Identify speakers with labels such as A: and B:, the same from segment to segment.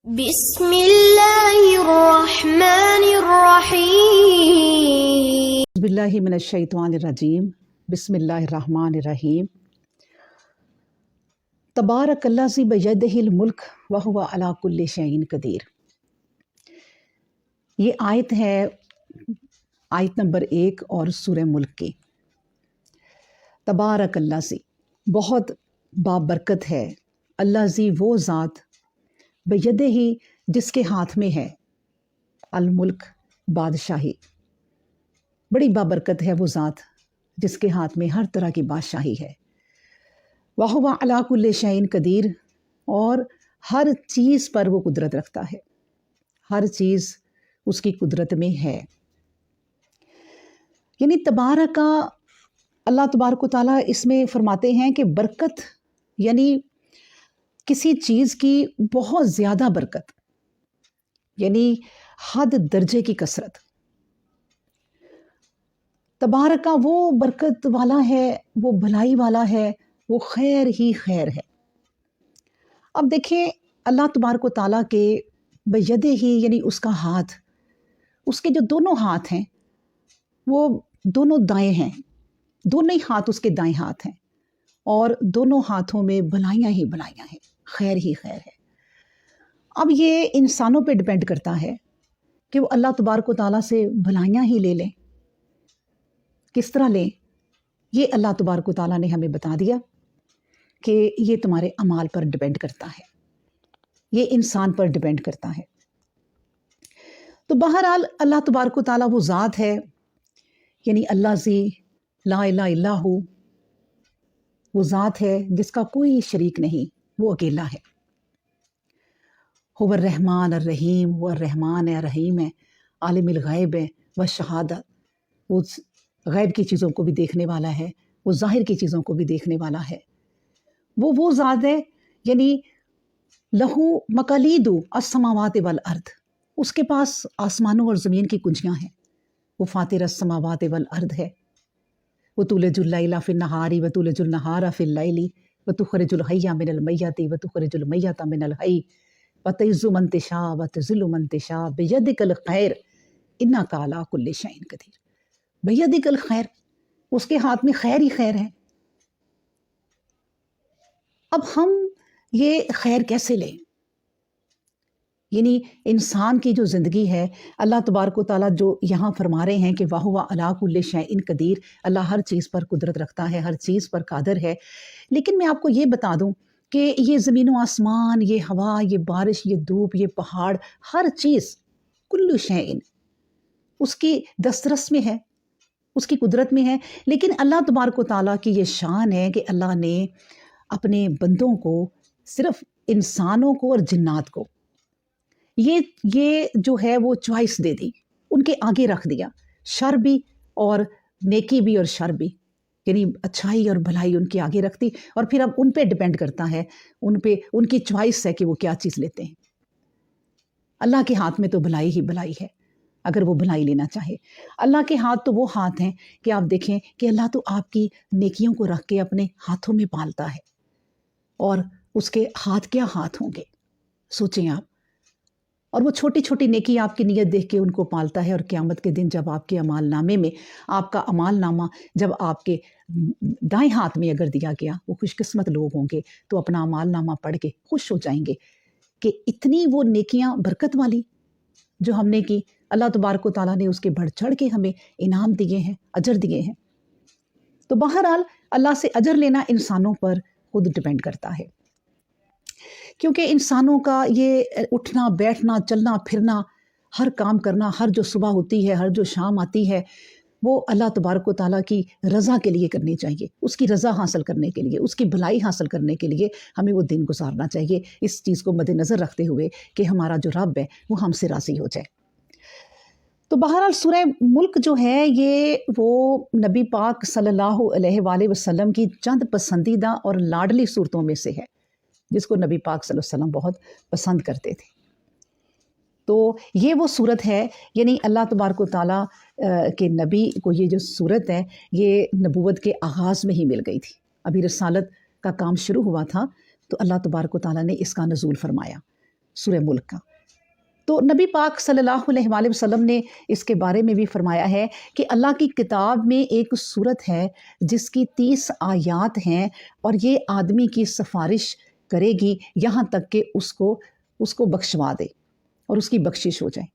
A: بسم اللہ الرحمن الرحیم
B: اعوذ باللہ من الشیطان الرجیم بسم اللہ الرحمن الرحیم تبارک الذی بیدہ الملک وہو علی کل شیء قدیر۔ یہ آیت ہے آیت نمبر 1 اور سورہ ملک کی۔ تبارک الذی، بہت بابرکت ہے، الذی وہ ذات، بیدہ ہی جس کے ہاتھ میں ہے، الملک بادشاہی، بڑی بابرکت ہے وہ ذات جس کے ہاتھ میں ہر طرح کی بادشاہی ہے۔ وَهُوَ عَلَىٰ كُلِّ شَيْءٍ قدیر، اور ہر چیز پر وہ قدرت رکھتا ہے، ہر چیز اس کی قدرت میں ہے۔ یعنی تبارک، اللہ تبارک و تعالیٰ اس میں فرماتے ہیں کہ برکت یعنی کسی چیز کی بہت زیادہ برکت، یعنی حد درجے کی کثرت۔ تبارک وہ برکت والا ہے، وہ بھلائی والا ہے، وہ خیر ہی خیر ہے۔ اب دیکھیں اللہ تبارک و تعالیٰ کے بیدہ ہی یعنی اس کا ہاتھ، اس کے جو دونوں ہاتھ ہیں وہ دونوں دائیں ہیں، دونوں ہی ہاتھ اس کے دائیں ہاتھ ہیں، اور دونوں ہاتھوں میں بھلائیاں ہی بھلائیاں ہیں، خیر ہی خیر ہے۔ اب یہ انسانوں پہ ڈیپینڈ کرتا ہے کہ وہ اللہ تبارک و تعالیٰ سے بھلائیاں ہی لے لیں، کس طرح لیں۔ یہ اللہ تبارک و تعالیٰ نے ہمیں بتا دیا کہ یہ تمہارے اعمال پر ڈیپینڈ کرتا ہے، یہ انسان پر ڈیپینڈ کرتا ہے۔ تو بہرحال اللہ تبارک و تعالیٰ وہ ذات ہے، یعنی اللہ ذی لا الہ الا ہو، وہ ذات ہے جس کا کوئی شریک نہیں، وہ اکیلا ہے۔ هو الرحمن الرحیم، وہ الرحمن ہے، رحیم ہے، عالم الغیب ہے والشہادہ، وہ غیب کی چیزوں کو بھی دیکھنے والا ہے، وہ ظاہر کی چیزوں کو بھی دیکھنے والا ہے۔ وہ ذات ہے، یعنی لہو مقالید السماوات والارض، اس کے پاس آسمانوں اور زمین کی کنجیاں ہیں۔ وہ فاطر السماوات والارض ہے، وہ تولج اللیل فی النہار وتولج النہار فی اللیل وتخرج الحی من المیت وتخرج المیت من الحی وتعز من تشاء وتذل من تشاء بیدک الخیر انک علی کل شیء قدیر۔ بیدک الخیر، اس کے ہاتھ میں خیر ہی خیر ہے۔ اب ہم یہ خیر کیسے لیں؟ یعنی انسان کی جو زندگی ہے، اللہ تبارک و تعالیٰ جو یہاں فرما رہے ہیں کہ وَهُوَ عَلَىٰ كُلِّ شَيْءٍ قدیر، اللہ ہر چیز پر قدرت رکھتا ہے، ہر چیز پر قادر ہے۔ لیکن میں آپ کو یہ بتا دوں کہ یہ زمین و آسمان، یہ ہوا، یہ بارش، یہ دھوپ، یہ پہاڑ، ہر چیز کل شیء اس کی دسترس میں ہے، اس کی قدرت میں ہے۔ لیکن اللہ تبارک و تعالیٰ کی یہ شان ہے کہ اللہ نے اپنے بندوں کو، صرف انسانوں کو اور جنات کو، یہ جو ہے وہ چوائس دے دی، ان کے آگے رکھ دیا، شر بھی اور نیکی بھی اور شر بھی، یعنی اچھائی اور بھلائی ان کے آگے رکھ دی، اور پھر اب ان پہ ڈیپینڈ کرتا ہے، ان پہ ان کی چوائس ہے کہ وہ کیا چیز لیتے ہیں۔ اللہ کے ہاتھ میں تو بھلائی ہی بھلائی ہے، اگر وہ بھلائی لینا چاہے۔ اللہ کے ہاتھ تو وہ ہاتھ ہیں کہ آپ دیکھیں کہ اللہ تو آپ کی نیکیوں کو رکھ کے اپنے ہاتھوں میں پالتا ہے، اور اس کے ہاتھ کیا ہاتھ ہوں گے، سوچیں آپ۔ اور وہ چھوٹی چھوٹی نیکی آپ کی نیت دیکھ کے ان کو پالتا ہے، اور قیامت کے دن جب آپ کے اعمال نامے میں، آپ کا اعمال نامہ جب آپ کے دائیں ہاتھ میں اگر دیا گیا، وہ خوش قسمت لوگ ہوں گے تو اپنا اعمال نامہ پڑھ کے خوش ہو جائیں گے کہ اتنی وہ نیکیاں برکت والی جو ہم نے کی، اللہ تبارک و تعالیٰ نے اس کے بڑھ چڑھ کے ہمیں انعام دیے ہیں، اجر دیے ہیں۔ تو بہرحال اللہ سے اجر لینا انسانوں پر خود ڈیپینڈ کرتا ہے، کیونکہ انسانوں کا یہ اٹھنا بیٹھنا چلنا پھرنا، ہر کام کرنا، ہر جو صبح ہوتی ہے، ہر جو شام آتی ہے، وہ اللہ تبارک و تعالیٰ کی رضا کے لیے کرنی چاہیے، اس کی رضا حاصل کرنے کے لیے، اس کی بھلائی حاصل کرنے کے لیے ہمیں وہ دن گزارنا چاہیے، اس چیز کو مد نظر رکھتے ہوئے کہ ہمارا جو رب ہے وہ ہم سے راضی ہو جائے۔ تو بہرحال سورہ ملک جو ہے یہ وہ نبی پاک صلی اللہ علیہ وآلہ وسلم کی چند پسندیدہ اور لاڈلی صورتوں میں سے ہے، جس کو نبی پاک صلی اللہ علیہ وسلم بہت پسند کرتے تھے۔ تو یہ وہ صورت ہے، یعنی اللہ تبارک و تعالیٰ کے نبی کو یہ جو صورت ہے یہ نبوت کے آغاز میں ہی مل گئی تھی، ابھی رسالت کا کام شروع ہوا تھا تو اللہ تبارک و تعالیٰ نے اس کا نزول فرمایا۔ سورہ ملک کا۔ تو نبی پاک صلی اللہ علیہ وآلہ وسلم نے اس کے بارے میں بھی فرمایا ہے کہ اللہ کی کتاب میں ایک سورت ہے جس کی 30 آیات ہیں، اور یہ آدمی کی سفارش کرے گی یہاں تک کہ اس کو بخشوا دے اور اس کی بخشش ہو جائے۔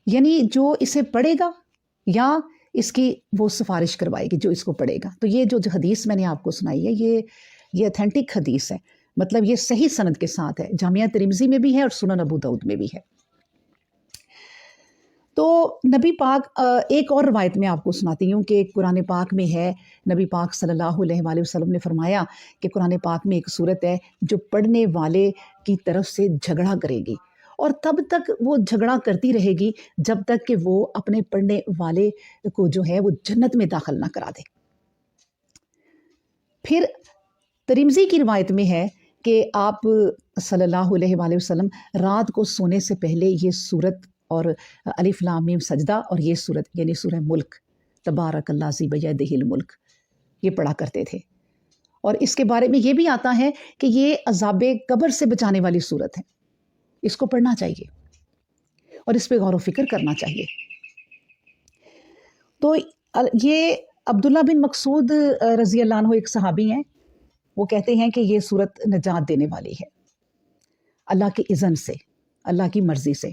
B: یعنی جو اسے پڑھے گا یا اس کی وہ سفارش کروائے گی جو اس کو پڑھے گا۔ تو یہ جو حدیث میں نے آپ کو سنائی ہے یہ اتھینٹک حدیث ہے، مطلب یہ صحیح سند کے ساتھ ہے، جامعہ ترمذی میں بھی ہے اور سنن ابو داؤد میں بھی ہے۔ تو نبی پاک ایک اور روایت میں آپ کو سناتی ہوں کہ قرآن پاک میں ہے، نبی پاک صلی اللہ علیہ وآلہ وسلم نے فرمایا کہ قرآن پاک میں ایک صورت ہے جو پڑھنے والے کی طرف سے جھگڑا کرے گی، اور تب تک وہ جھگڑا کرتی رہے گی جب تک کہ وہ اپنے پڑھنے والے کو جو ہے وہ جنت میں داخل نہ کرا دے۔ پھر ترمذی کی روایت میں ہے کہ آپ صلی اللہ علیہ وآلہ وسلم رات کو سونے سے پہلے یہ سورت اور الف لام میم سجدہ اور یہ سورت یعنی سورہ ملک، تبارک اللہ ذی بیدہ الملک، یہ پڑھا کرتے تھے۔ اور اس کے بارے میں یہ بھی آتا ہے کہ یہ عذاب قبر سے بچانے والی سورت ہے، اس کو پڑھنا چاہیے اور اس پہ غور و فکر کرنا چاہیے۔ تو یہ عبداللہ بن مسعود رضی اللہ عنہ ایک صحابی ہیں، وہ کہتے ہیں کہ یہ سورت نجات دینے والی ہے اللہ کے اذن سے، اللہ کی مرضی سے۔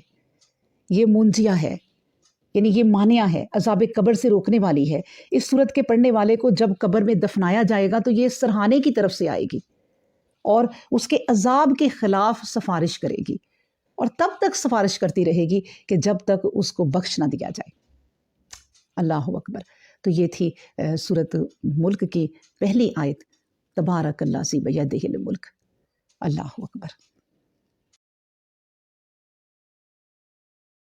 B: یہ منجیہ ہے، یعنی یہ مانعہ ہے، عذاب قبر سے روکنے والی ہے۔ اس سورت کے پڑھنے والے کو جب قبر میں دفنایا جائے گا تو یہ سرہانے کی طرف سے آئے گی اور اس کے عذاب کے خلاف سفارش کرے گی، اور تب تک سفارش کرتی رہے گی کہ جب تک اس کو بخش نہ دیا جائے۔ اللہ اکبر۔ تو یہ تھی سورت ملک کی پہلی آیت، تبارک اللہ ذی بیدہ الملک۔ اللہ اکبر۔